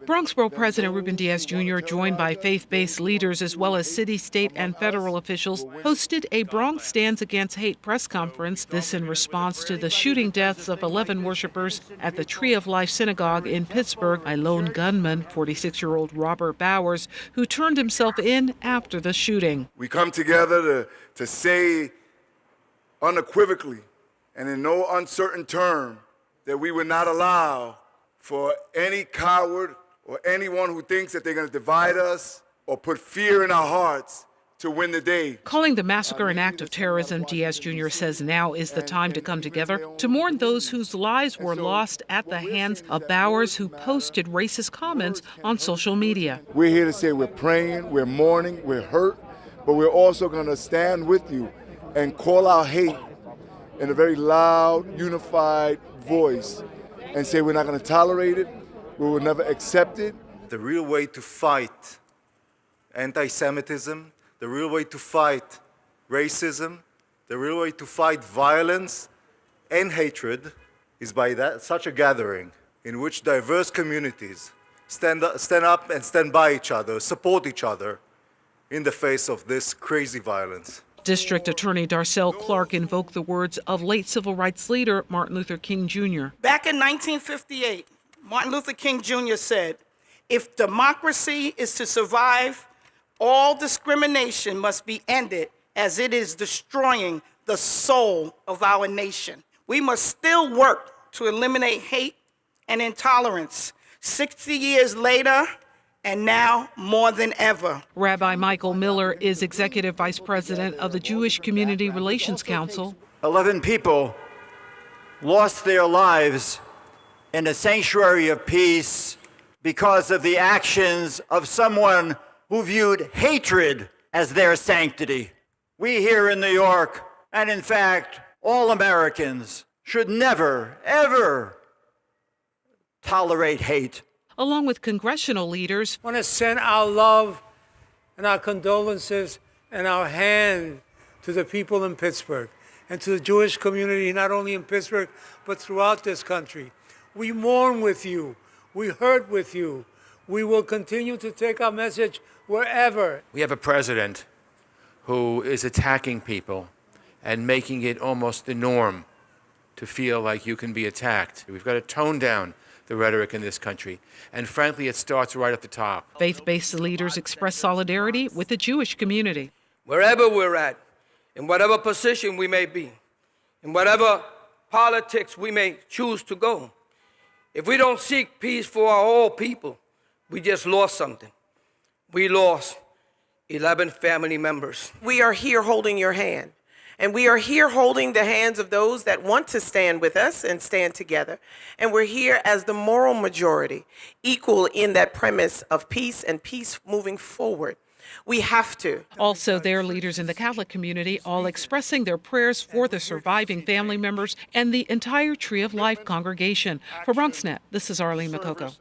Bronx Borough President Ruben Diaz Jr., joined by faith-based leaders as well as city, state, and federal officials, hosted a Bronx Stands Against Hate press conference, this in response to the shooting deaths of 11 worshipers at the Tree of Life Synagogue in Pittsburgh by lone gunman, 46-year-old Robert Bowers, who turned himself in after the shooting. We come together to say unequivocally and in no uncertain term that we would not allow for any coward or anyone who thinks that they're going to divide us or put fear in our hearts to win the day. Calling the massacre an act of terrorism, Diaz Jr. says now is the time to come together to mourn those whose lives were lost at the hands of Bowers, who posted racist comments on social media. We're here to say we're praying, we're mourning, we're hurt, but we're also going to stand with you and call out hate in a very loud, unified voice and say we're not going to tolerate it, we will never accept it. The real way to fight anti-Semitism, the real way to fight racism, the real way to fight violence and hatred is by such a gathering in which diverse communities stand up and stand by each other, support each other in the face of this crazy violence. District Attorney Darcel Clark invoked the words of late civil rights leader Martin Luther King Jr. Back in 1958, Martin Luther King Jr. said, "If democracy is to survive, all discrimination must be ended as it is destroying the soul of our nation. We must still work to eliminate hate and intolerance 60 years later, and now more than ever." Rabbi Michael Miller is Executive Vice President of the Jewish Community Relations Council. 11 people lost their lives in a sanctuary of peace because of the actions of someone who viewed hatred as their sanctity. We here in New York, and in fact, all Americans, should never, ever tolerate hate. Along with congressional leaders, I want to send our love and our condolences and our hand to the people in Pittsburgh and to the Jewish community, not only in Pittsburgh, but throughout this country. We mourn with you. We hurt with you. We will continue to take our message wherever. We have a president who is attacking people and making it almost the norm to feel like you can be attacked. We've got to tone down the rhetoric in this country. And frankly, it starts right at the top. Faith-based leaders express solidarity with the Jewish community. Wherever we're at, in whatever position we may be, in whatever politics we may choose to go, if we don't seek peace for our whole people, we just lost something. We lost 11 family members. We are here holding your hand. And we are here holding the hands of those that want to stand with us and stand together. And we're here as the moral majority, equal in that premise of peace and peace moving forward. We have to. Also, their leaders in the Catholic community all expressing their prayers for the surviving family members and the entire Tree of Life congregation. For Bronxnet, this is Arlene Makoko.